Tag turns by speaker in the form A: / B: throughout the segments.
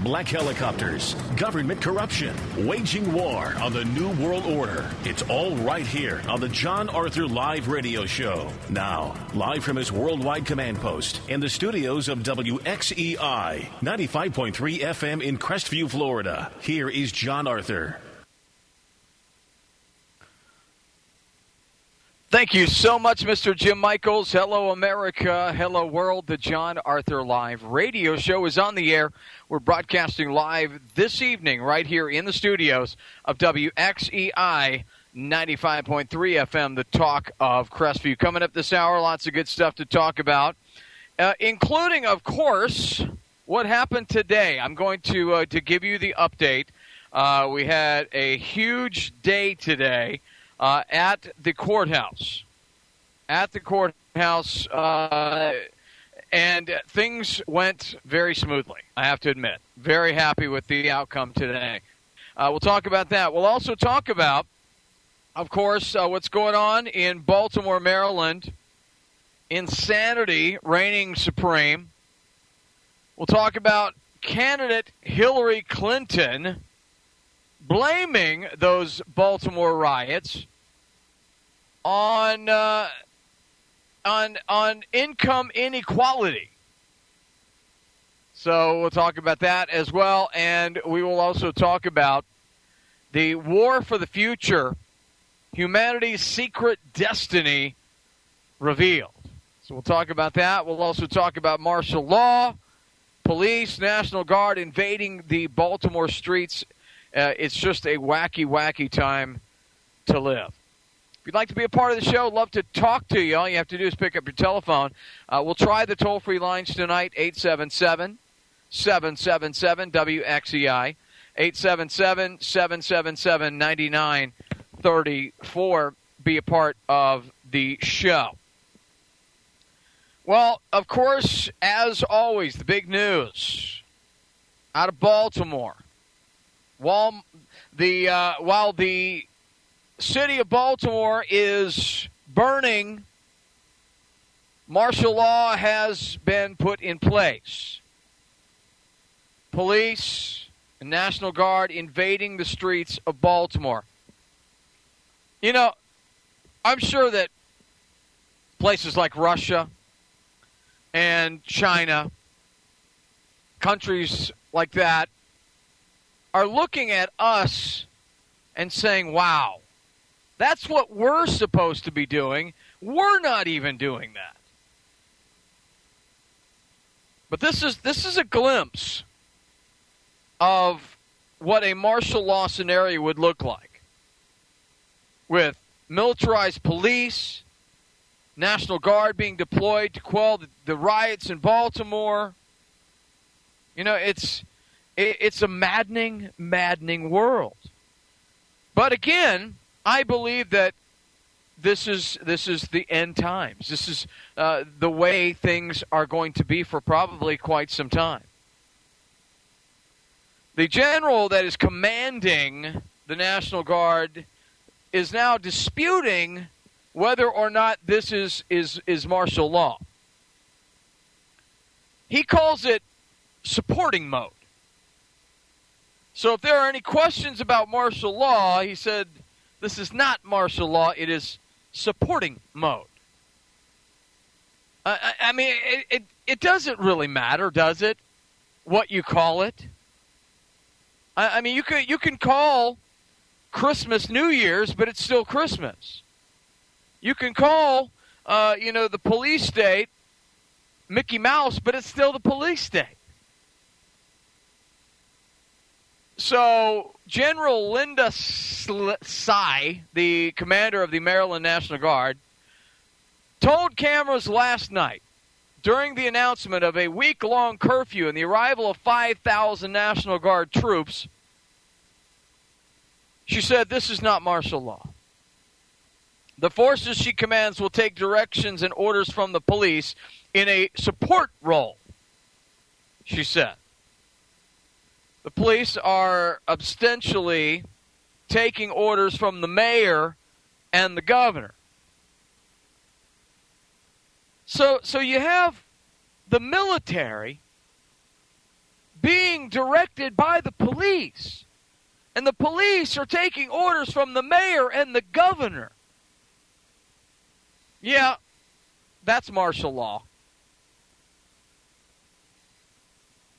A: black helicopters, government corruption, waging war on the New World Order. It's all right here on the Jon Arthur Live Radio Show. Now, live from his worldwide command post in the studios of WXEI, 95.3 FM in Crestview, Florida. Here is Jon Arthur.
B: Thank you so much, Mr. Jim Michaels. Hello, America. Hello, world. The Jon Arthur Live Radio Show is on the air. We're broadcasting live this evening right here in the studios of WXEI 95.3 FM, the talk of Crestview. Coming up this hour, lots of good stuff to talk about, including, of course, what happened today. I'm going to give you the update. We had a huge day today. At the courthouse. And things went very smoothly, I have to admit. Very happy with the outcome today. We'll talk about that. We'll also talk about, of course, what's going on in Baltimore, Maryland. Insanity reigning supreme. We'll talk about candidate Hillary Clinton blaming those Baltimore riots on income inequality. So we'll talk about that as well, and we will also talk about the war for the future, humanity's secret destiny revealed. So we'll talk about that. We'll also talk about martial law, police, National Guard invading the Baltimore streets. It's just a wacky, wacky time to live. If you'd like to be a part of the show, love to talk to you. All you have to do is pick up your telephone. We'll try the toll-free lines tonight, 877-777-WXEI, 877-777-9934. Be a part of the show. Well, of course, as always, the big news out of Baltimore. While the city of Baltimore is burning, martial law has been put in place. Police and National Guard invading the streets of Baltimore. You know, I'm sure that places like Russia and China, countries like that, are looking at us and saying, wow, that's what we're supposed to be doing. We're not even doing that. But this is a glimpse of what a martial law scenario would look like, with militarized police, National Guard being deployed to quell the riots in Baltimore. You know, it's a maddening, maddening world. But again, I believe that this is the end times. This is the way things are going to be for probably quite some time. The general that is commanding the National Guard is now disputing whether or not this is martial law. He calls it supporting mode. So if there are any questions about martial law, he said, this is not martial law, it is supporting mode. I mean, it doesn't really matter, does it, what you call it? I mean, you can call Christmas New Year's, but it's still Christmas. You can call, the police state Mickey Mouse, but it's still the police state. So General Linda Tsai, the commander of the Maryland National Guard, told cameras last night during the announcement of a week-long curfew and the arrival of 5,000 National Guard troops, she said, this is not martial law. The forces she commands will take directions and orders from the police in a support role, she said. The police are ostensibly taking orders from the mayor and the governor. So you have the military being being directed by the police. And the police are taking orders from the mayor and the governor. Yeah, that's martial law.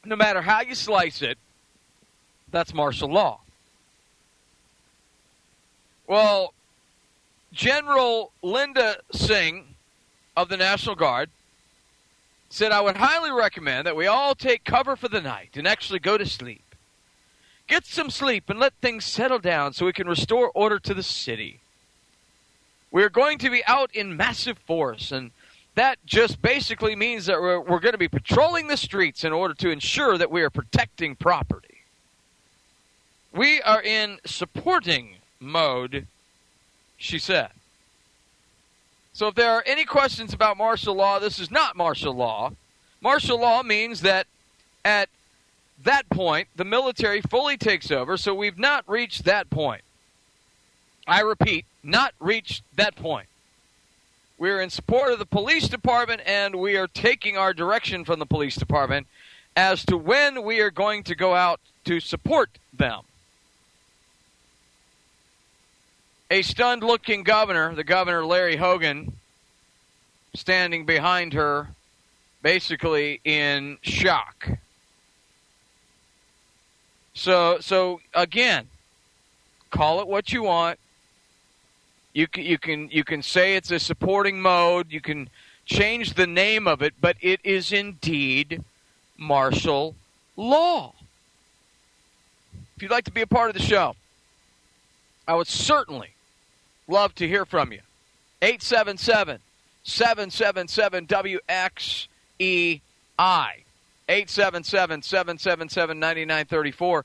B: No matter how you slice it, that's martial law. Well, General Linda Singh of the National Guard said, I would highly recommend that we all take cover for the night and actually go to sleep. Get some sleep and let things settle down so we can restore order to the city. We're going to be out in massive force, and that just basically means that we're going to be patrolling the streets in order to ensure that we are protecting property. We are in supporting mode, she said. So if there are any questions about martial law, this is not martial law. Martial law means that at that point, the military fully takes over, so we've not reached that point. I repeat, not reached that point. We're in support of the police department, and we are taking our direction from the police department as to when we are going to go out to support them. A stunned-looking governor, the governor Larry Hogan, standing behind her, basically in shock. So again, call it what you want. You can say it's a supporting mode. You can change the name of it, but it is indeed martial law. If you'd like to be a part of the show, I would certainly love to hear from you. 877-777-WXEI. 877-777-9934.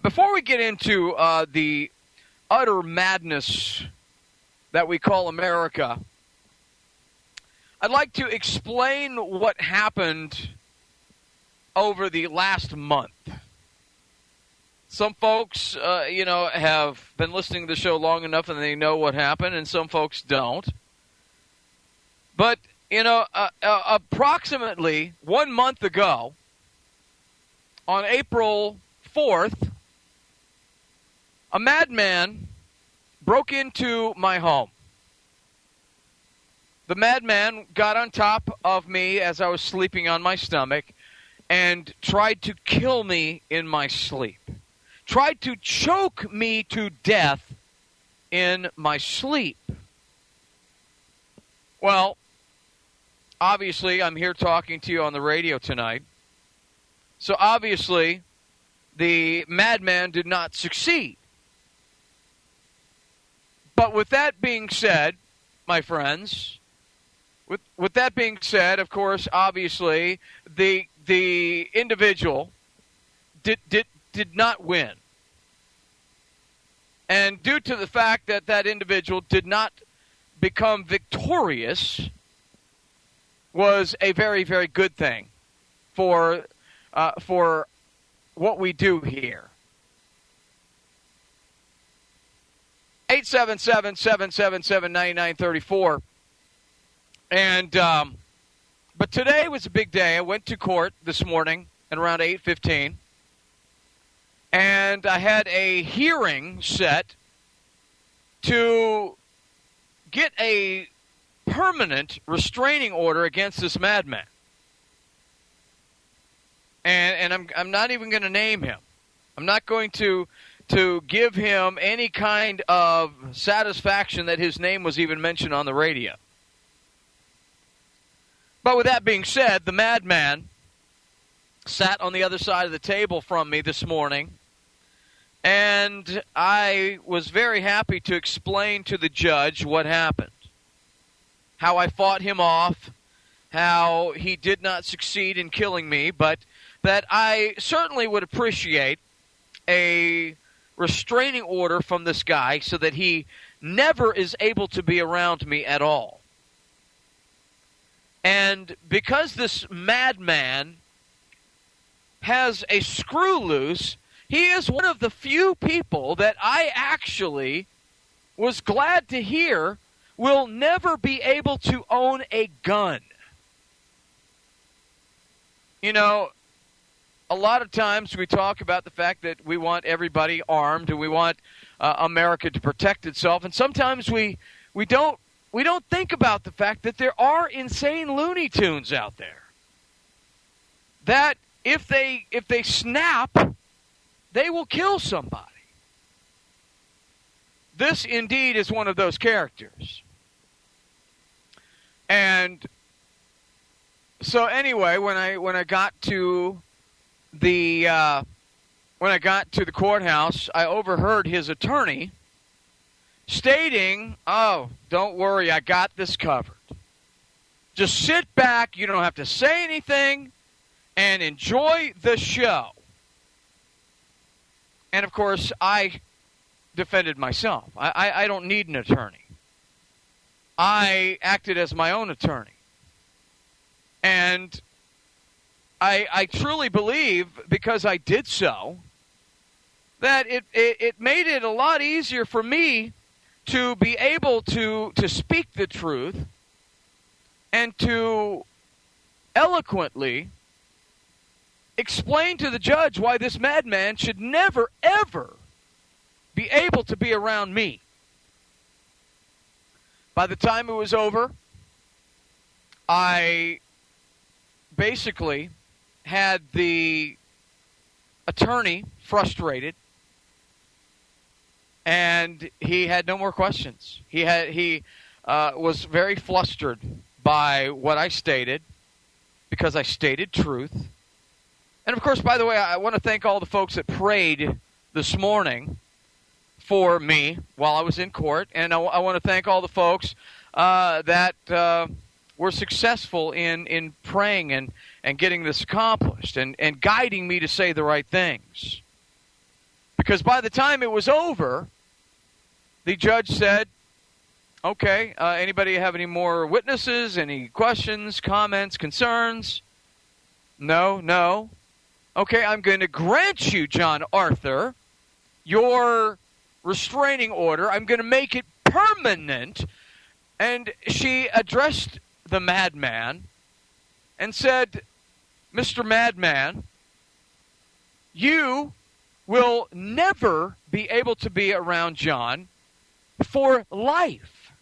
B: Before we get into the utter madness that we call America, I'd like to explain what happened over the last month. Some folks, have been listening to the show long enough and they know what happened, and some folks don't. But, approximately 1 month ago, on April 4th, a madman broke into my home. The madman got on top of me as I was sleeping on my stomach and tried to kill me in my sleep. Tried to choke me to death in my sleep. Well, obviously, I'm here talking to you on the radio tonight. So obviously, the madman did not succeed. But with that being said, my friends, with that being said, of course, obviously, the individual did not win. And due to the fact that that individual did not become victorious, was a very, very good thing for what we do here. 877-777-9934. And but today was a big day. I went to court this morning at around 8:15. And I had a hearing set to get a permanent restraining order against this madman. And I'm not even going to name him. I'm not going to give him any kind of satisfaction that his name was even mentioned on the radio. But with that being said, the madman sat on the other side of the table from me this morning, and I was very happy to explain to the judge what happened. How I fought him off, how he did not succeed in killing me, but that I certainly would appreciate a restraining order from this guy so that he never is able to be around me at all. And because this madman has a screw loose, he is one of the few people that I actually was glad to hear will never be able to own a gun. You know, a lot of times we talk about the fact that we want everybody armed and we want America to protect itself, and sometimes we don't think about the fact that there are insane Looney Tunes out there that if they snap, they will kill somebody. This indeed is one of those characters. And so anyway, when I got to the courthouse, I overheard his attorney stating, "Oh, don't worry, I got this covered. Just sit back, you don't have to say anything, and enjoy the show." And of course, I defended myself. I don't need an attorney. I acted as my own attorney. And I truly believe, because I did so, that it made it a lot easier for me to be able to speak the truth and to eloquently explain to the judge why this madman should never, ever be able to be around me. By the time it was over, I basically had the attorney frustrated, and he had no more questions. He was very flustered by what I stated, because I stated truth. And of course, by the way, I want to thank all the folks that prayed this morning for me while I was in court, and I want to thank all the folks that were successful in praying and getting this accomplished and guiding me to say the right things. Because by the time it was over, the judge said, "Okay, anybody have any more witnesses, any questions, comments, concerns?" No. "Okay, I'm going to grant you, Jon Arthur, your restraining order. I'm going to make it permanent." And she addressed the madman and said, "Mr. Madman, you will never be able to be around John for life."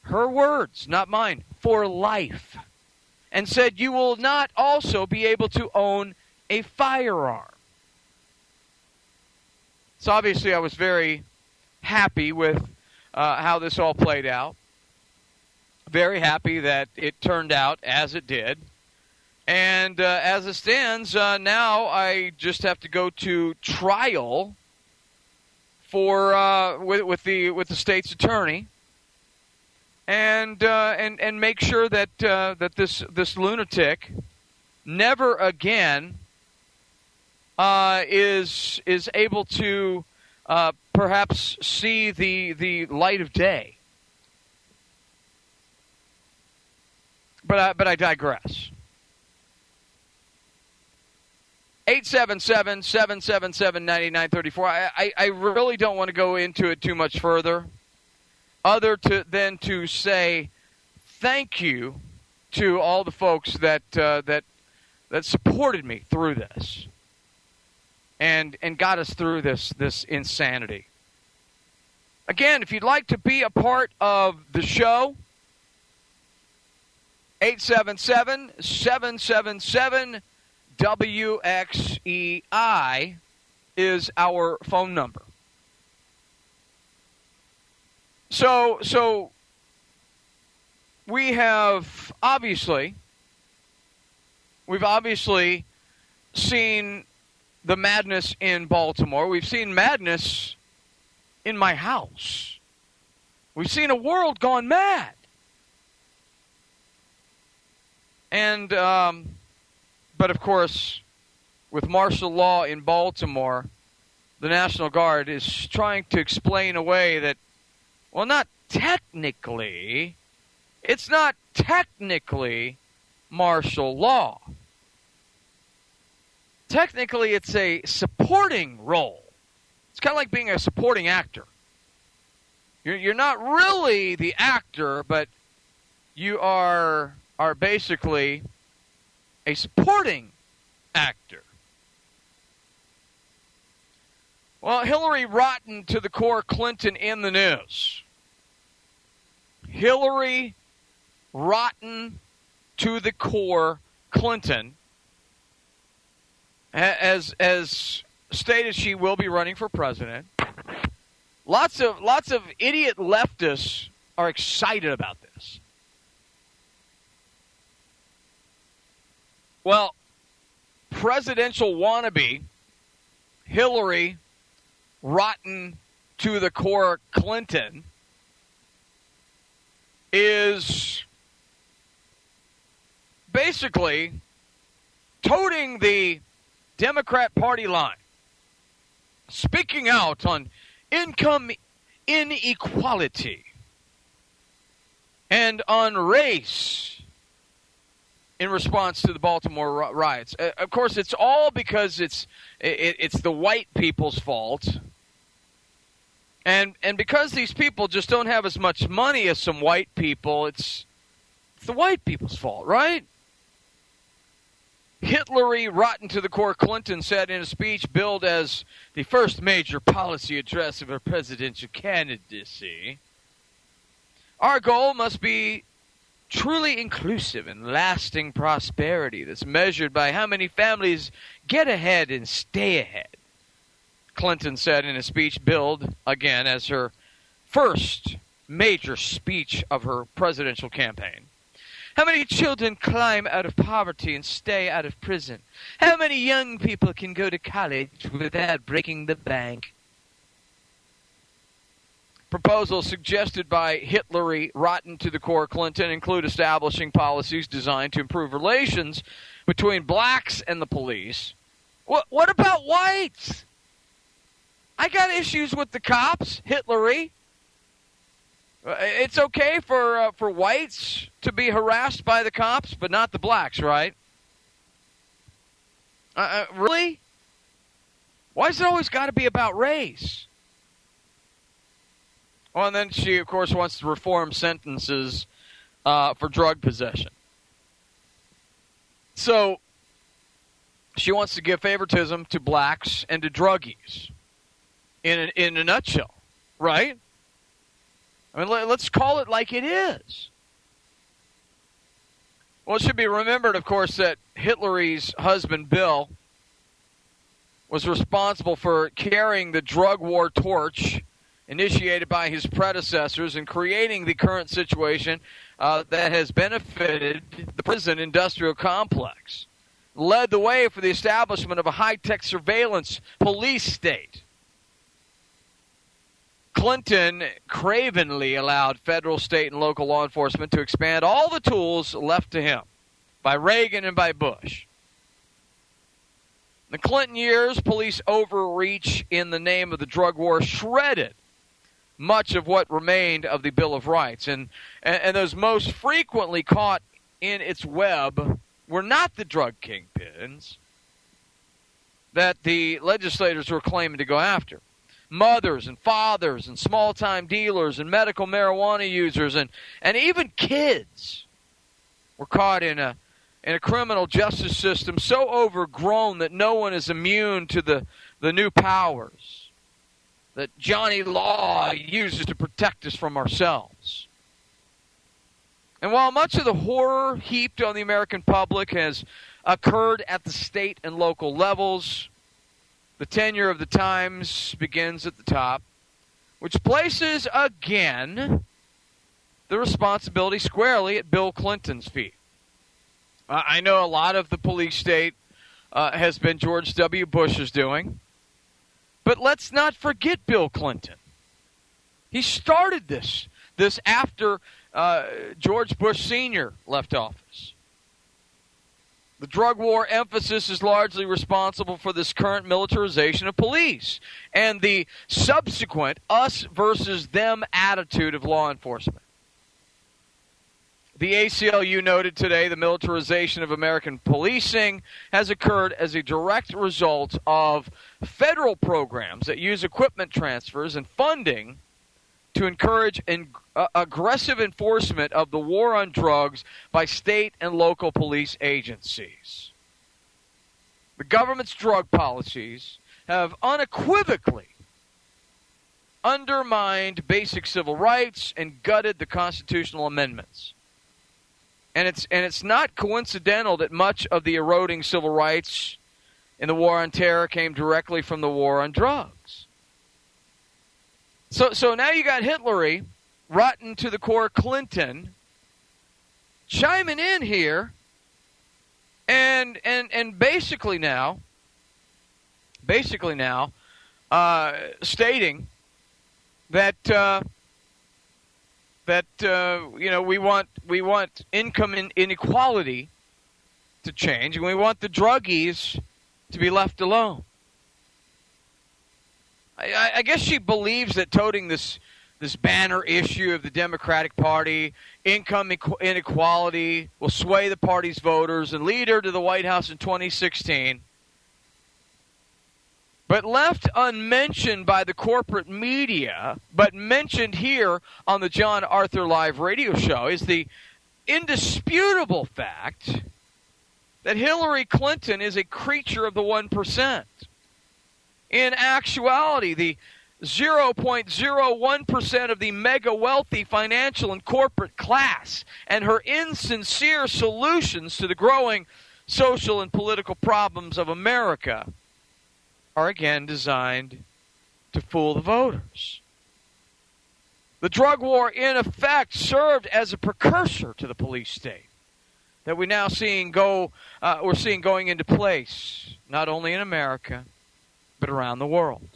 B: Her words, not mine, "for life." And said, "You will not also be able to own a firearm." So obviously I was very happy with how this all played out. Very happy that it turned out as it did. And as it stands, now I just have to go to trial for with the state's attorney, and make sure that that this lunatic never again is able to perhaps see the light of day. But I digress. 877-777-9934. I really don't want to go into it too much further, than to say thank you to all the folks that supported me through this and got us through this insanity. Again, if you'd like to be a part of the show, 877-777-WXEI is our phone number. So we've obviously seen the madness in Baltimore. We've seen madness in my house. We've seen a world gone mad. And, but of course, with martial law in Baltimore, the National Guard is trying to explain away that, well, it's not technically martial law. Technically, it's a supporting role. It's kind of like being a supporting actor. You're not really the actor, but you are basically a supporting actor. Well, Hillary rotten to the core, Clinton in the news. Hillary rotten to the core, Clinton, as stated, she will be running for president. Lots of idiot leftists are excited about this. Well, presidential wannabe Hillary rotten to the core Clinton is basically toting the Democrat Party line, speaking out on income inequality and on race in response to the Baltimore riots. Of course, it's all because it's the white people's fault. And because these people just don't have as much money as some white people, it's the white people's fault, right? Hillary rotten to the core, Clinton said in a speech billed as the first major policy address of her presidential candidacy, "Our goal must be truly inclusive and lasting prosperity that's measured by how many families get ahead and stay ahead," Clinton said in a speech billed, again, as her first major speech of her presidential campaign. "How many children climb out of poverty and stay out of prison? How many young people can go to college without breaking the bank?" Proposals suggested by Hillary rotten to the core Clinton include establishing policies designed to improve relations between blacks and the police. What about whites? I got issues with the cops, Hillary. It's okay for whites to be harassed by the cops, but not the blacks, right? Really? Why has it always got to be about race? Well, and then she, of course, wants to reform sentences for drug possession. So she wants to give favoritism to blacks and to druggies. In a nutshell, right? I mean, let's call it like it is. Well, it should be remembered, of course, that Hillary's husband, Bill, was responsible for carrying the drug war torch initiated by his predecessors and creating the current situation that has benefited the prison industrial complex. Led the way for the establishment of a high-tech surveillance police state. Clinton cravenly allowed federal, state, and local law enforcement to expand all the tools left to him by Reagan and by Bush. In the Clinton years, police overreach in the name of the drug war shredded much of what remained of the Bill of Rights. And those most frequently caught in its web were not the drug kingpins that the legislators were claiming to go after. Mothers and fathers and small-time dealers and medical marijuana users and even kids were caught in a criminal justice system so overgrown that no one is immune to the new powers that Johnny Law uses to protect us from ourselves. And while much of the horror heaped on the American public has occurred at the state and local levels, the tenure of the Times begins at the top, which places, again, the responsibility squarely at Bill Clinton's feet. I know a lot of the police state has been George W. Bush's doing, but let's not forget Bill Clinton. He started this after George Bush Sr. left office. The drug war emphasis is largely responsible for this current militarization of police and the subsequent us versus them attitude of law enforcement. The ACLU noted today the militarization of American policing has occurred as a direct result of federal programs that use equipment transfers and funding to encourage aggressive enforcement of the war on drugs by state and local police agencies. The government's drug policies have unequivocally undermined basic civil rights and gutted the constitutional amendments. And it's not coincidental that much of the eroding civil rights in the war on terror came directly from the war on drugs. So now you got Hillary, rotten to the core Clinton, chiming in here and basically now stating that we want income inequality to change, and we want the druggies to be left alone. I guess she believes that toting this banner issue of the Democratic Party, income inequality, will sway the party's voters and lead her to the White House in 2016. But left unmentioned by the corporate media, but mentioned here on the Jon Arthur Live radio show, is the indisputable fact that Hillary Clinton is a creature of the 1%. In actuality, the 0.01% of the mega wealthy financial and corporate class and her insincere solutions to the growing social and political problems of America are again designed to fool the voters. The drug war, in effect, served as a precursor to the police state that we're now seeing going into place, not only in America, but around the world.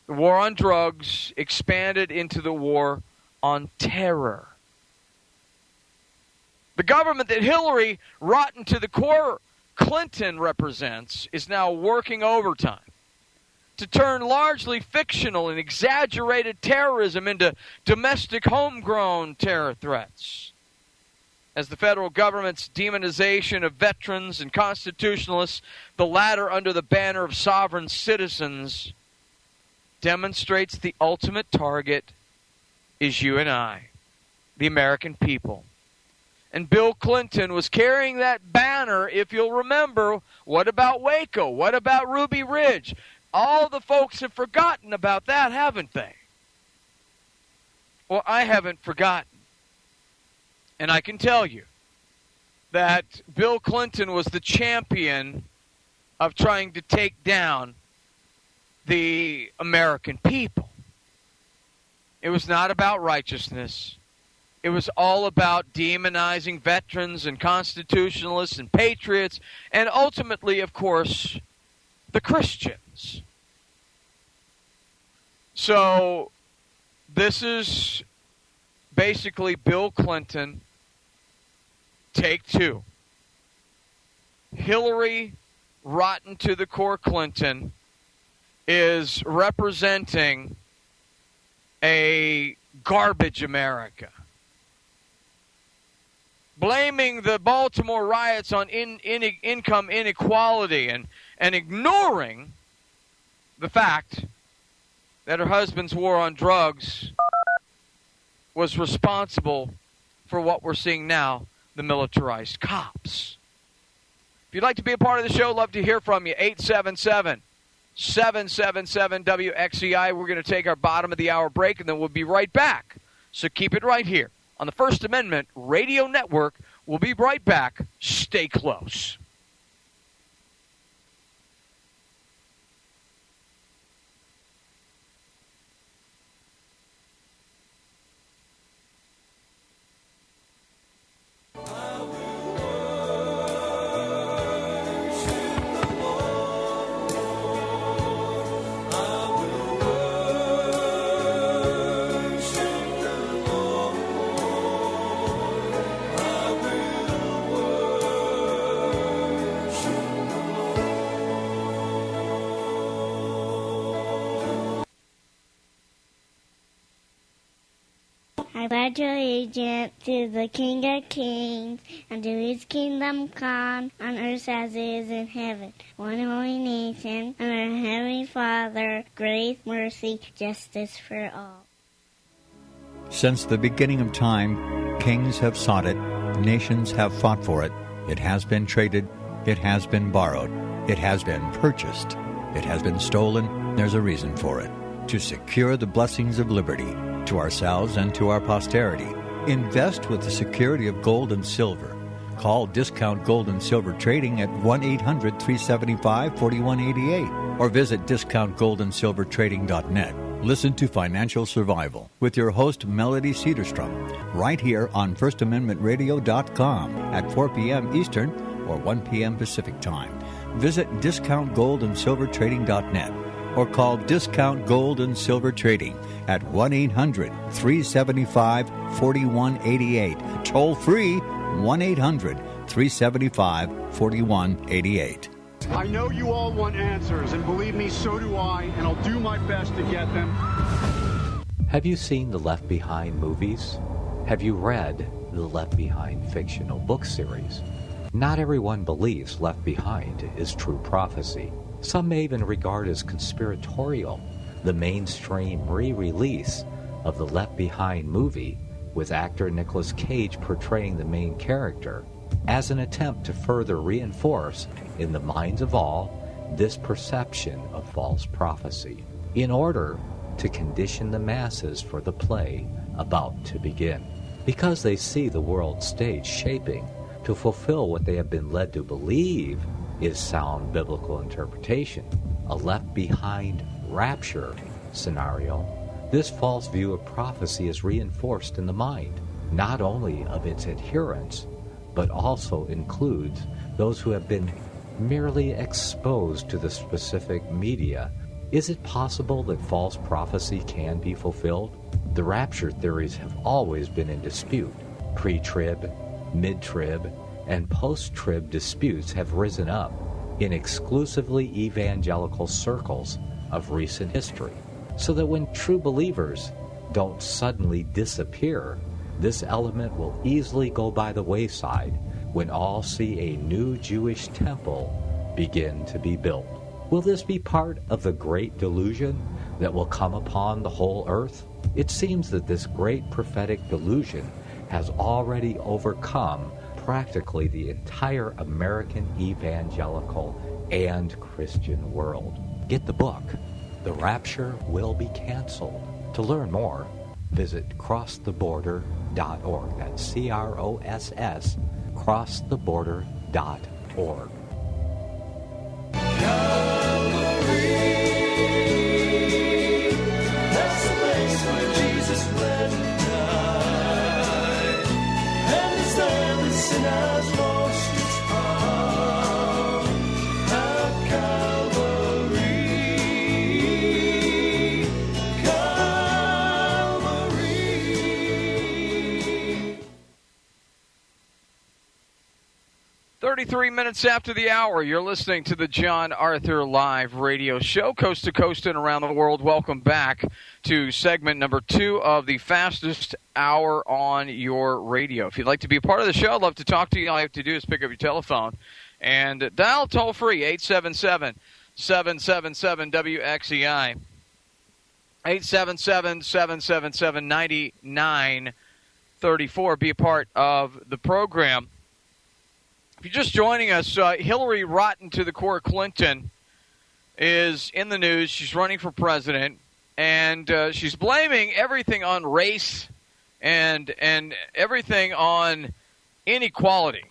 B: The war on drugs expanded into the war on terror. The government that Hillary, rotten to the core Clinton represents, is now working overtime to turn largely fictional and exaggerated terrorism into domestic homegrown terror threats. As the federal government's demonization of veterans and constitutionalists, the latter under the banner of sovereign citizens, demonstrates the ultimate target is you and I, the American people. And Bill Clinton was carrying that banner, if you'll remember. What about Waco? What about Ruby Ridge? All the folks have forgotten about that, haven't they? Well, I haven't forgotten. And I can tell you that Bill Clinton was the champion of trying to take down the American people. It was not about righteousness. It was all about demonizing veterans and constitutionalists and patriots, and ultimately, of course, the Christians. So this is basically Bill Clinton, take two. Hillary, rotten to the core Clinton, is representing a garbage America. Blaming the Baltimore riots on income inequality and ignoring the fact that her husband's war on drugs was responsible for what we're seeing now, the militarized cops. If you'd like to be a part of the show, love to hear from you. 877-777-WXCI. We're going to take our bottom of the hour break, and then we'll be right back. So keep it right here on the First Amendment Radio Network. We'll be right back. Stay close.
C: I pledge allegiance to the King of Kings, and to his kingdom come, on earth as it is in heaven. One holy nation, and our Heavenly Father, grace, mercy, justice for all.
D: Since the beginning of time, kings have sought it, nations have fought for it. It has been traded, It has been borrowed. It has been purchased. It has been stolen. There's a reason for it. To secure the blessings of liberty to ourselves and to our posterity, invest with the security of gold and silver. Call Discount Gold and Silver Trading at 1-800-375-4188 or visit discountgoldandsilvertrading.net. Listen to Financial Survival with your host, Melody Cedarstrom, right here on FirstAmendmentRadio.com at 4 p.m. Eastern or 1 p.m. Pacific Time. Visit discountgoldandsilvertrading.net or call Discount Gold and Silver Trading at 1-800-375-4188. Toll free, 1-800-375-4188.
E: I know you all want answers, and believe me, so do I, and I'll do my best to get them.
F: Have you seen the Left Behind movies? Have you read the Left Behind fictional book series? Not everyone believes Left Behind is true prophecy. Some may even regard as conspiratorial the mainstream re-release of the Left Behind movie with actor Nicolas Cage portraying the main character as an attempt to further reinforce in the minds of all this perception of false prophecy in order to condition the masses for the play about to begin. Because they see the world stage shaping to fulfill what they have been led to believe is sound biblical interpretation, a left behind rapture scenario, this false view of prophecy is reinforced in the mind, not only of its adherents, but also includes those who have been merely exposed to the specific media. Is it possible that false prophecy can be fulfilled? The rapture theories have always been in dispute. Pre-trib, mid-trib, and post-trib disputes have risen up in exclusively evangelical circles of recent history, so that when true believers don't suddenly disappear, this element will easily go by the wayside when all see a new Jewish temple begin to be built. Will this be part of the great delusion that will come upon the whole earth? It seems that this great prophetic delusion has already overcome practically the entire American evangelical and Christian world. Get the book, The Rapture Will Be Canceled. To learn more, visit crosstheborder.org. That's C-R-O-S-S, crosstheborder.org.
G: That's the place where Jesus bled and died, and it's there the sinners washed his palm at Calvary.
B: 33 minutes after the hour, you're listening to the Jon Arthur Live Radio Show, coast to coast and around the world. Welcome back to segment number 2 of the fastest hour on your radio. If you'd like to be a part of the show, I'd love to talk to you. All you have to do is pick up your telephone and dial toll-free, 877-777-WXEI, 877-777-9934. Be a part of the program. If you're just joining us, Hillary Rotten to the core Clinton is in the news. She's running for president, and she's blaming everything on race and everything on inequality.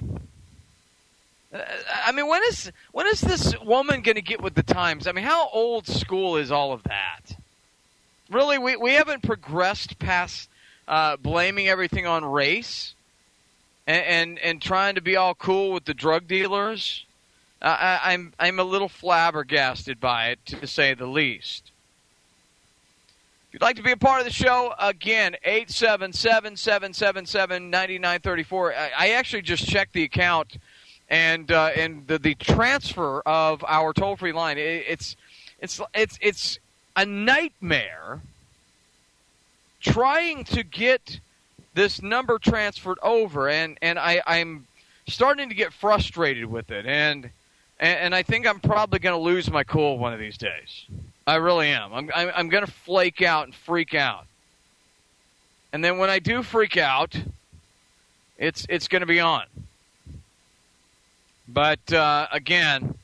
B: I mean, when is this woman going to get with the times? I mean, how old school is all of that? Really, we haven't progressed past blaming everything on race. And trying to be all cool with the drug dealers. I'm a little flabbergasted by it, to say the least. If you'd like to be a part of the show, again, 877-777-9934. I actually just checked the account and the transfer of our toll-free line. It's a nightmare trying to get this number transferred over, and I'm starting to get frustrated with it, and I think I'm probably going to lose my cool one of these days. I really am. I'm going to flake out and freak out, and then when I do freak out, it's going to be on. But again,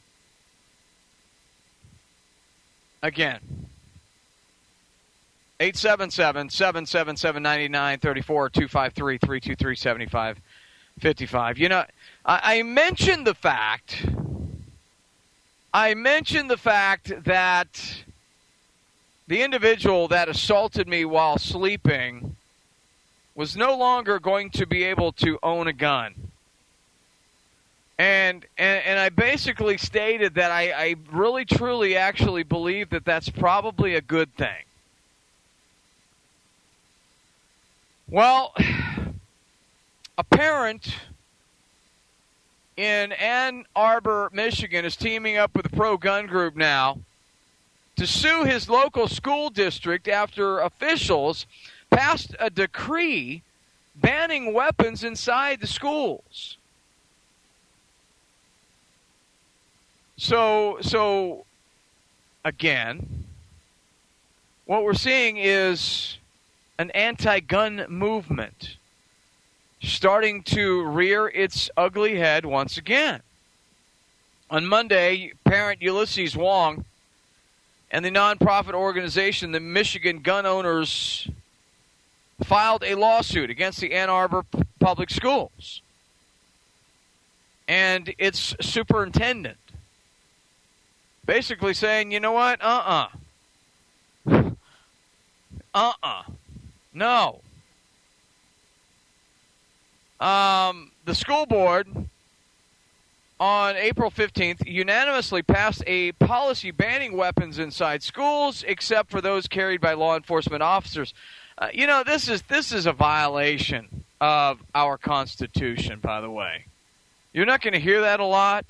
B: 877-777-9934, 253-323-7555. You know, I mentioned the fact that the individual that assaulted me while sleeping was no longer going to be able to own a gun. And I basically stated that I really, truly, actually believe that that's probably a good thing. Well, a parent in Ann Arbor, Michigan is teaming up with a pro-gun group now to sue his local school district after officials passed a decree banning weapons inside the schools. So again, what we're seeing is an anti-gun movement starting to rear its ugly head once again. On Monday, parent Ulysses Wong and the nonprofit organization, the Michigan Gun Owners, filed a lawsuit against the Ann Arbor Public Schools and its superintendent, basically saying, you know what, no. The school board on April 15th unanimously passed a policy banning weapons inside schools except for those carried by law enforcement officers. You know, this is a violation of our Constitution, by the way. You're not going to hear that a lot,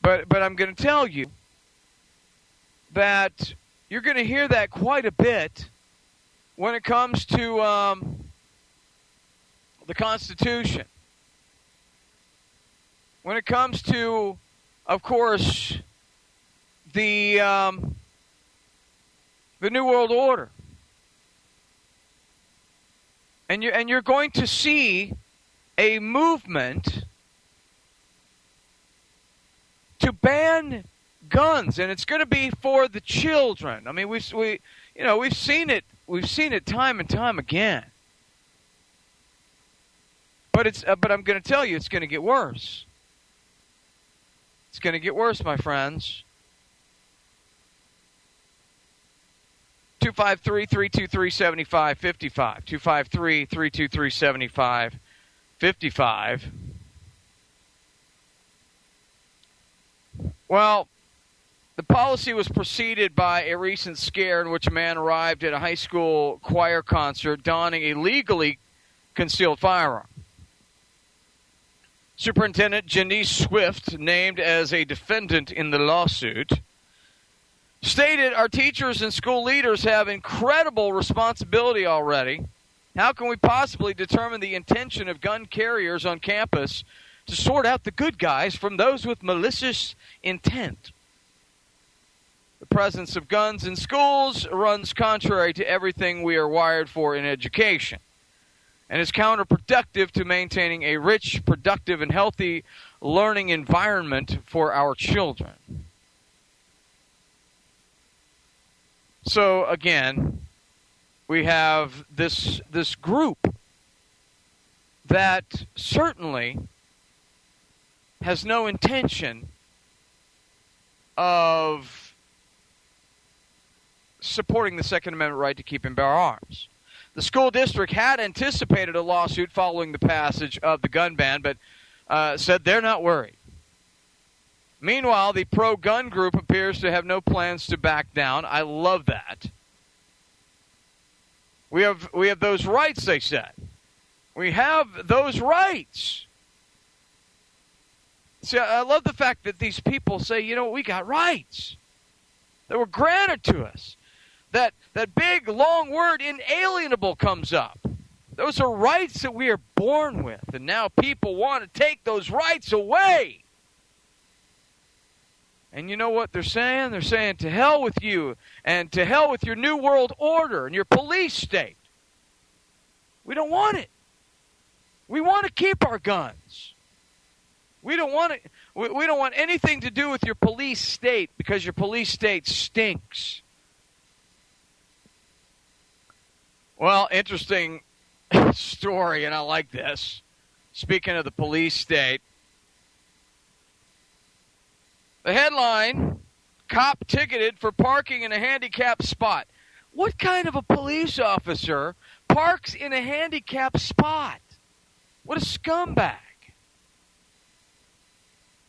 B: but I'm going to tell you that you're going to hear that quite a bit when it comes to the Constitution. When it comes to, of course, the New World Order. And you're going to see a movement to ban guns, and it's going to be for the children. I mean, we've seen it. We've seen it time and time again. But I'm going to tell you, it's going to get worse. It's going to get worse, my friends. 253-323-7555. 253-323-7555. Well, the policy was preceded by a recent scare in which a man arrived at a high school choir concert donning a legally concealed firearm. Superintendent Janice Swift, named as a defendant in the lawsuit, stated, our teachers and school leaders have incredible responsibility already. How can we possibly determine the intention of gun carriers on campus to sort out the good guys from those with malicious intent? The presence of guns in schools runs contrary to everything we are wired for in education, and is counterproductive to maintaining a rich, productive, and healthy learning environment for our children. So, again, we have this group that certainly has no intention of supporting the Second Amendment right to keep and bear arms. The school district had anticipated a lawsuit following the passage of the gun ban, but said they're not worried. Meanwhile, the pro-gun group appears to have no plans to back down. I love that. We have those rights, they said. We have those rights. See, I love the fact that these people say, you know, we got rights that were granted to us. That big, long word, inalienable, comes up. Those are rights that we are born with, and now people want to take those rights away. And you know what they're saying? They're saying, to hell with you, and to hell with your New World Order and your police state. We don't want it. We want to keep our guns. We don't want it. We don't want anything to do with your police state because your police state stinks. Well, interesting story, and I like this. Speaking of the police state, the headline, cop ticketed for parking in a handicapped spot. What kind of a police officer parks in a handicapped spot? What a scumbag.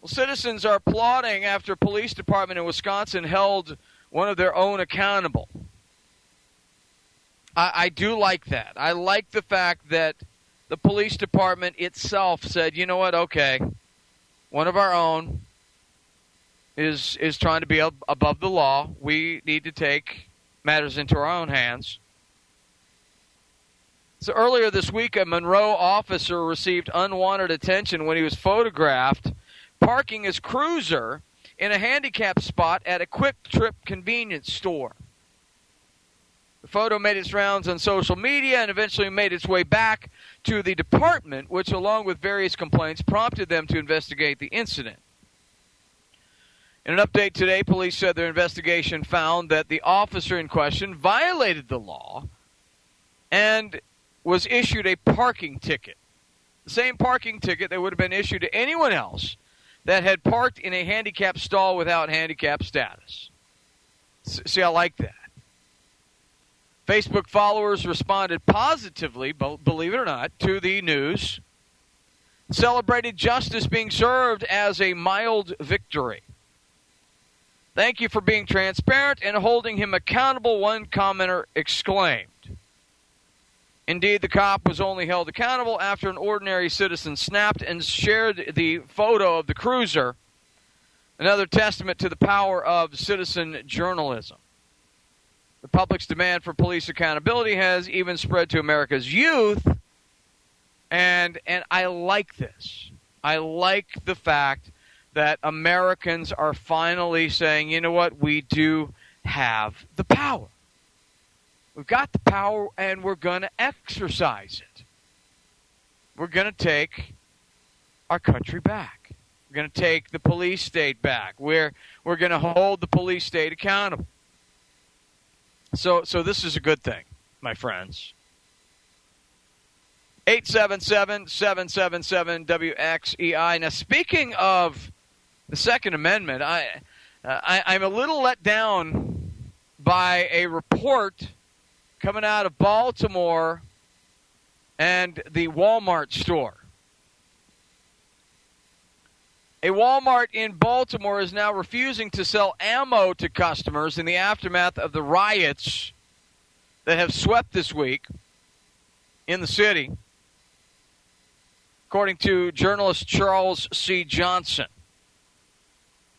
B: Well, citizens are applauding after a police department in Wisconsin held one of their own accountable. I do like that. I like the fact that the police department itself said, you know what, okay, one of our own is trying to be above the law. We need to take matters into our own hands. So earlier this week, a Monroe officer received unwanted attention when he was photographed parking his cruiser in a handicapped spot at a Quick Trip convenience store. The photo made its rounds on social media and eventually made its way back to the department, which, along with various complaints, prompted them to investigate the incident. In an update today, police said their investigation found that the officer in question violated the law and was issued a parking ticket. The same parking ticket that would have been issued to anyone else that had parked in a handicapped stall without handicap status. See, I like that. Facebook followers responded positively, believe it or not, to the news. Celebrated justice being served as a mild victory. Thank you for being transparent and holding him accountable, one commenter exclaimed. Indeed, the cop was only held accountable after an ordinary citizen snapped and shared the photo of the cruiser, another testament to the power of citizen journalism. The public's demand for police accountability has even spread to America's youth, and I like this. I like the fact that Americans are finally saying, you know what, we do have the power. We've got the power, and we're going to exercise it. We're going to take our country back. We're going to take the police state back. We're going to hold the police state accountable. So this is a good thing, my friends. 877-777-WXEI. Now, speaking of the Second Amendment, I'm a little let down by a report coming out of Baltimore and the Walmart store. A Walmart in Baltimore is now refusing to sell ammo to customers in the aftermath of the riots that have swept this week in the city, according to journalist Charles C. Johnson.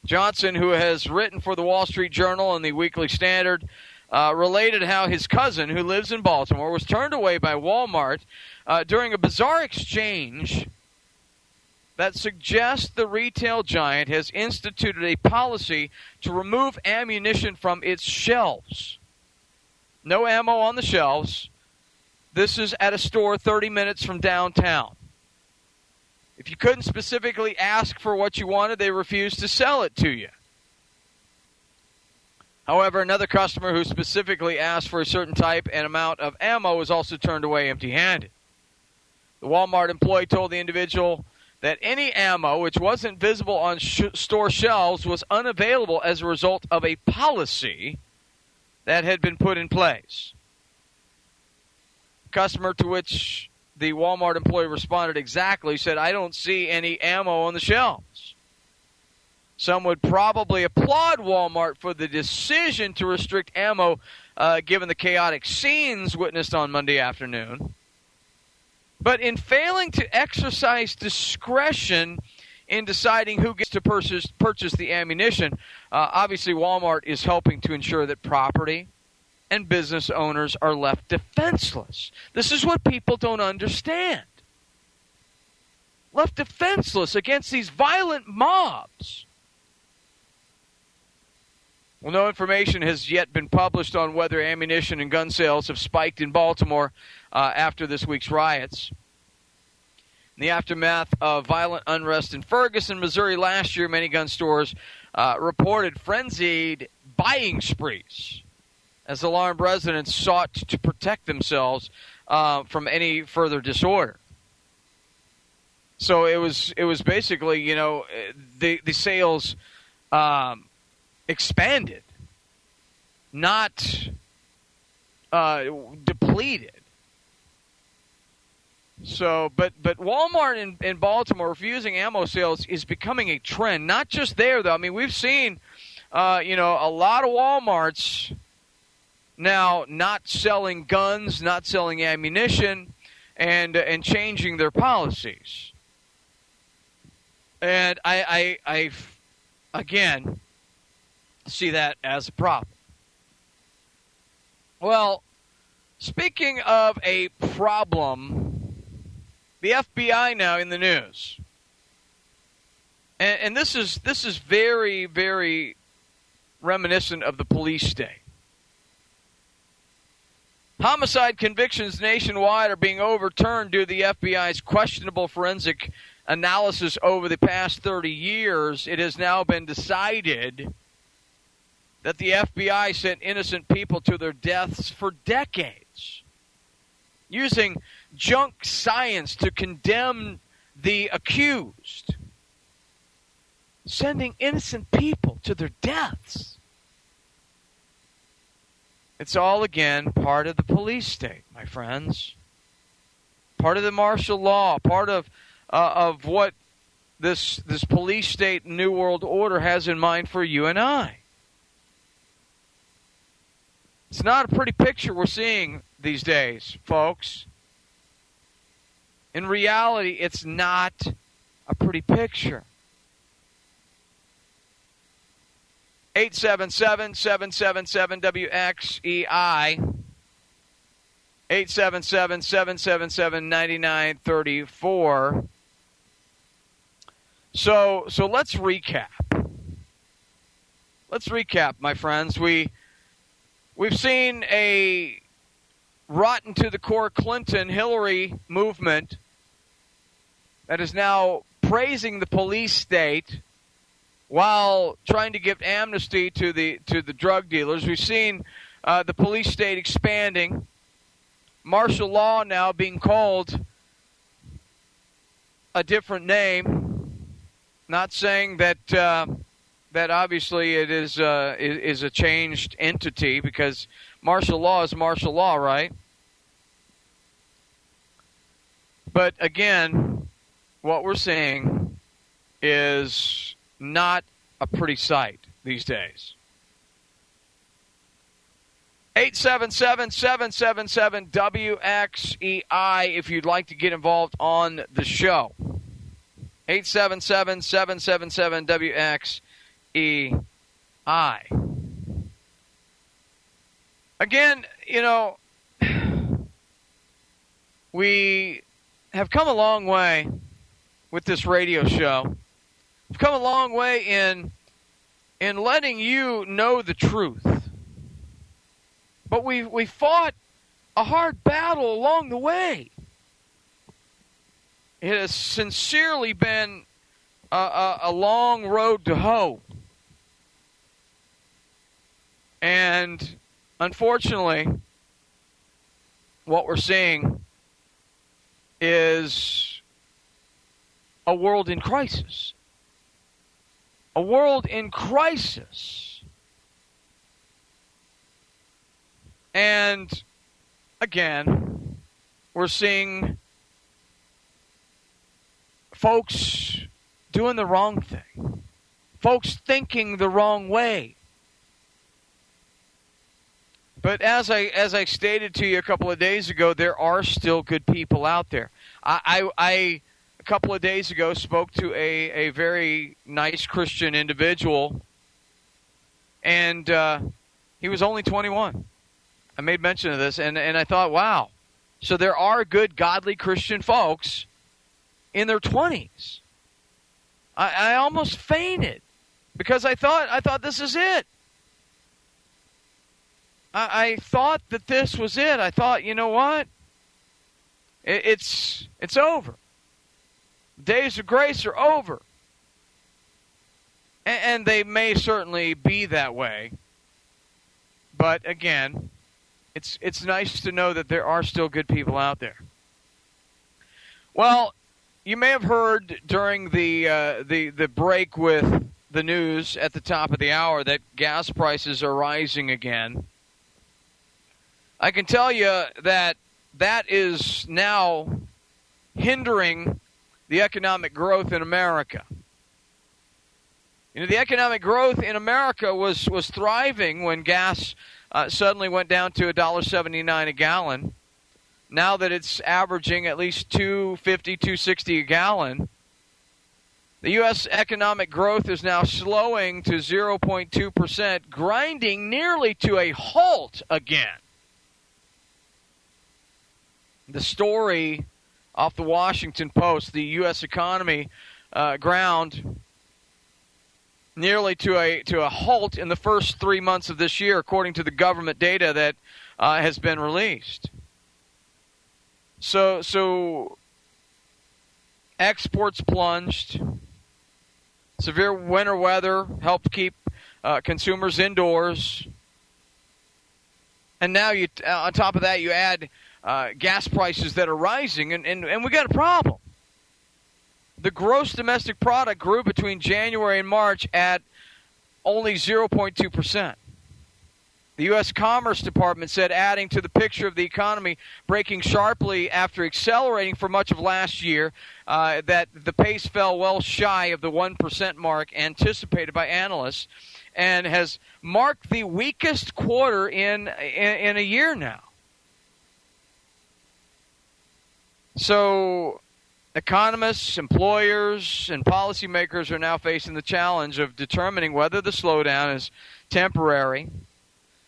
B: Johnson, who has written for the Wall Street Journal and the Weekly Standard, related how his cousin, who lives in Baltimore, was turned away by Walmart during a bizarre exchange that suggests the retail giant has instituted a policy to remove ammunition from its shelves. No ammo on the shelves. This is at a store 30 minutes from downtown. If you couldn't specifically ask for what you wanted, they refused to sell it to you. However, another customer who specifically asked for a certain type and amount of ammo was also turned away empty-handed. The Walmart employee told the individual that any ammo which wasn't visible on store shelves was unavailable as a result of a policy that had been put in place. Customer to which the Walmart employee responded exactly said, I don't see any ammo on the shelves. Some would probably applaud Walmart for the decision to restrict ammo given the chaotic scenes witnessed on Monday afternoon. But in failing to exercise discretion in deciding who gets to purchase the ammunition, obviously Walmart is helping to ensure that property and business owners are left defenseless. This is what people don't understand. Left defenseless against these violent mobs. Well, no information has yet been published on whether ammunition and gun sales have spiked in Baltimore after this week's riots. In the aftermath of violent unrest in Ferguson, Missouri last year, many gun stores reported frenzied buying sprees as alarmed residents sought to protect themselves from any further disorder. So it was basically, the sales expanded, not depleted. So, but Walmart in Baltimore refusing ammo sales is becoming a trend. Not just there, though. I mean, we've seen, a lot of Walmarts now not selling guns, not selling ammunition, and changing their policies. And I again see that as a problem. Well, speaking of a problem, the FBI now in the news, and this is very, very reminiscent of the police state. Homicide convictions nationwide are being overturned due to the FBI's questionable forensic analysis over the past 30 years. It has now been decided that the FBI sent innocent people to their deaths for decades, using junk science to condemn the accused, sending innocent people to their deaths. It's all, again, part of the police state, my friends. Part of the martial law, part of what this police state New World Order has in mind for you and I. It's not a pretty picture we're seeing these days, folks. In reality, it's not a pretty picture. 877-777-WXEI. 877-777-9934. So let's recap. Let's recap, my friends. We've seen a rotten to the core Clinton-Hillary movement that is now praising the police state while trying to give amnesty to the drug dealers. We've seen the police state expanding, martial law now being called a different name. Not saying that that obviously it is a changed entity, because martial law is martial law, right? But again, what we're seeing is not a pretty sight these days. 877-777-WXEI if you'd like to get involved on the show. 877-777-WXEI. Again, we have come a long way with this radio show. We've come a long way in letting you know the truth. But we fought a hard battle along the way. It has sincerely been a long road to hoe. And unfortunately, what we're seeing is a world in crisis. A world in crisis. And again, we're seeing folks doing the wrong thing. Folks thinking the wrong way. But as I stated to you a couple of days ago, there are still good people out there. I a couple of days ago spoke to a very nice Christian individual, and he was only 21. I made mention of this, and I thought, wow. So there are good, godly Christian folks in their 20s. I almost fainted because I thought this is it. I thought that this was it. I thought, you know what? It's over. Days of grace are over. And they may certainly be that way. But again, it's nice to know that there are still good people out there. Well, you may have heard during the break with the news at the top of the hour that gas prices are rising again. I can tell you that is now hindering the economic growth in America. You know, the economic growth in America was thriving when gas suddenly went down to $1.79 a gallon. Now that it's averaging at least $2.50, $2.60 a gallon, the U.S. economic growth is now slowing to 0.2%, grinding nearly to a halt again. The story off the Washington Post, the U.S. economy ground nearly to a halt in the first 3 months of this year, according to the government data that has been released. So exports plunged. Severe winter weather helped keep consumers indoors. And now on top of that, you add gas prices that are rising, and we got a problem. The gross domestic product grew between January and March at only 0.2%. The U.S. Commerce Department said, adding to the picture of the economy breaking sharply after accelerating for much of last year, that the pace fell well shy of the 1% mark anticipated by analysts and has marked the weakest quarter in a year now. So economists, employers, and policymakers are now facing the challenge of determining whether the slowdown is temporary,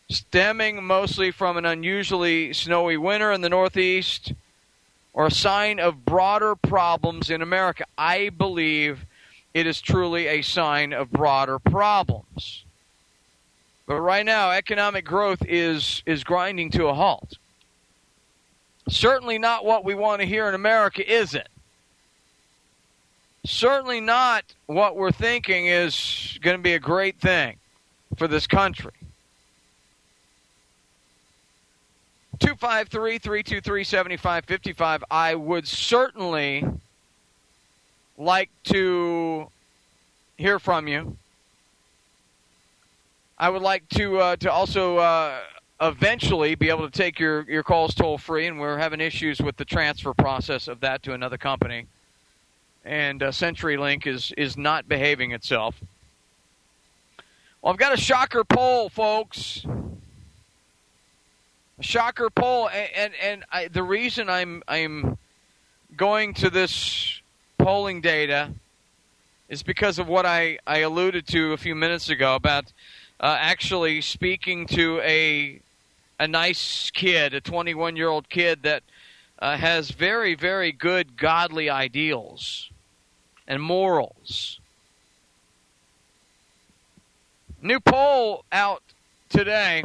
B: stemming mostly from an unusually snowy winter in the Northeast, or a sign of broader problems in America. I believe it is truly a sign of broader problems. But right now, economic growth is grinding to a halt. Certainly not what we want to hear in America, is it? Certainly not what we're thinking is going to be a great thing for this country. 253-323-7555. I would certainly like to hear from you. I would like to also eventually be able to take your calls toll free, and we're having issues with the transfer process of that to another company. And CenturyLink is not behaving itself. Well, I've got a shocker poll, folks. A shocker poll, and the reason I'm going to this polling data is because of what I alluded to a few minutes ago about actually speaking to a nice kid, a 21-year-old kid that has very, very good godly ideals and morals. New poll out today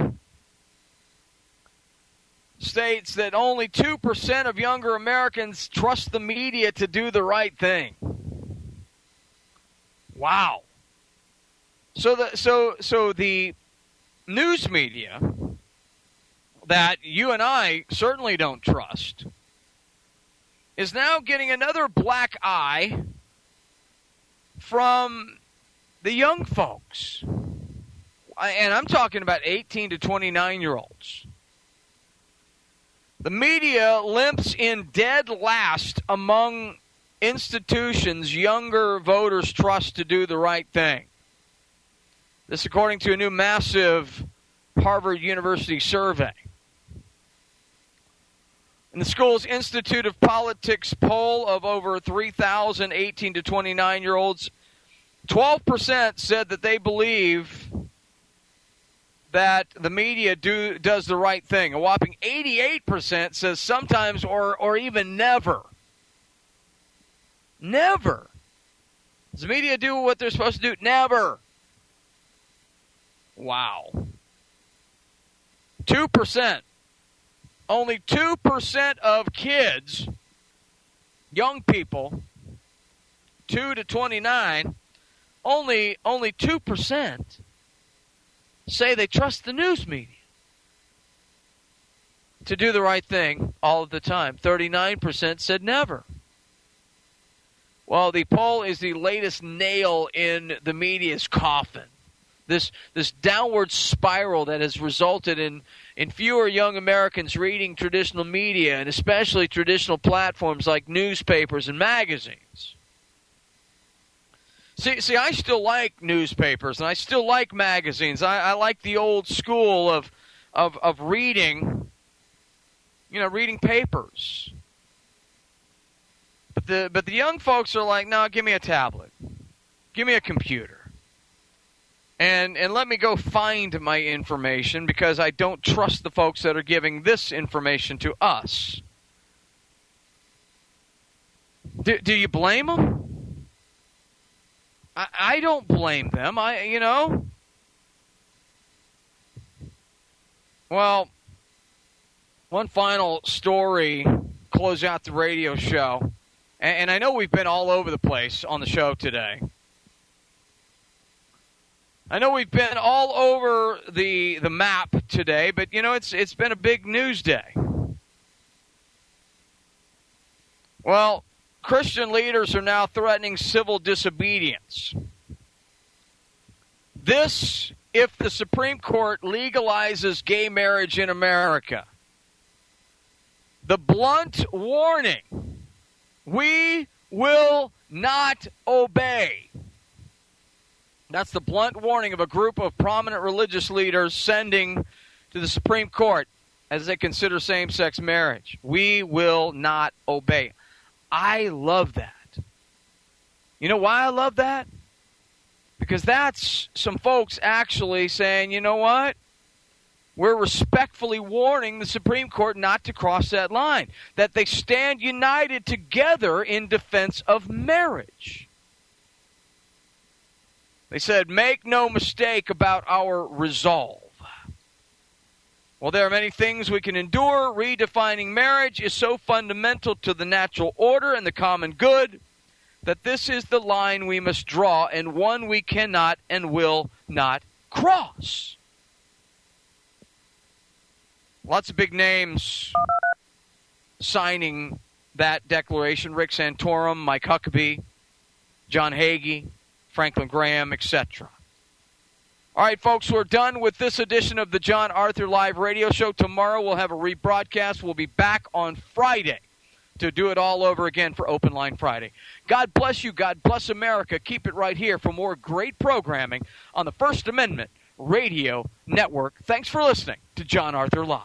B: states that only 2% of younger Americans trust the media to do the right thing. Wow. So the news media that you and I certainly don't trust is now getting another black eye from the young folks. And I'm talking about 18 to 29-year-olds. The media limps in dead last among institutions younger voters trust to do the right thing. This according to a new massive Harvard University survey. In the school's Institute of Politics poll of over 3,000 18 to 29-year-olds, 12% said that they believe that the media does the right thing. A whopping 88% says sometimes or even never. Never. Does the media do what they're supposed to do? Never. Wow. 2%. Only 2% of kids, young people, 2 to 29, only 2% say they trust the news media to do the right thing all of the time. 39% said never. Well, the poll is the latest nail in the media's coffin. This downward spiral that has resulted in fewer young Americans reading traditional media, and especially traditional platforms like newspapers and magazines. See, I still like newspapers, and I still like magazines. I like the old school of reading, reading papers. But the young folks are like, no, give me a tablet. Give me a computer. And let me go find my information, because I don't trust the folks that are giving this information to us. Do you blame them? I don't blame them. Well, one final story, close out the radio show. And I know we've been all over the place on the show today. I know we've been all over the map today, but, it's been a big news day. Well, Christian leaders are now threatening civil disobedience. This, if the Supreme Court legalizes gay marriage in America. The blunt warning: we will not obey. That's the blunt warning of a group of prominent religious leaders sending to the Supreme Court as they consider same-sex marriage. We will not obey. I love that. You know why I love that? Because that's some folks actually saying, you know what? We're respectfully warning the Supreme Court not to cross that line, that they stand united together in defense of marriage. They said, make no mistake about our resolve. Well, there are many things we can endure. Redefining marriage is so fundamental to the natural order and the common good that this is the line we must draw, and one we cannot and will not cross. Lots of big names signing that declaration: Rick Santorum, Mike Huckabee, John Hagee, Franklin Graham, etc. All right, folks, we're done with this edition of the Jon Arthur Live Radio Show. Tomorrow we'll have a rebroadcast. We'll be back on Friday to do it all over again for Open Line Friday. God bless you. God bless America. Keep it right here for more great programming on the First Amendment Radio Network. Thanks for listening to Jon Arthur Live.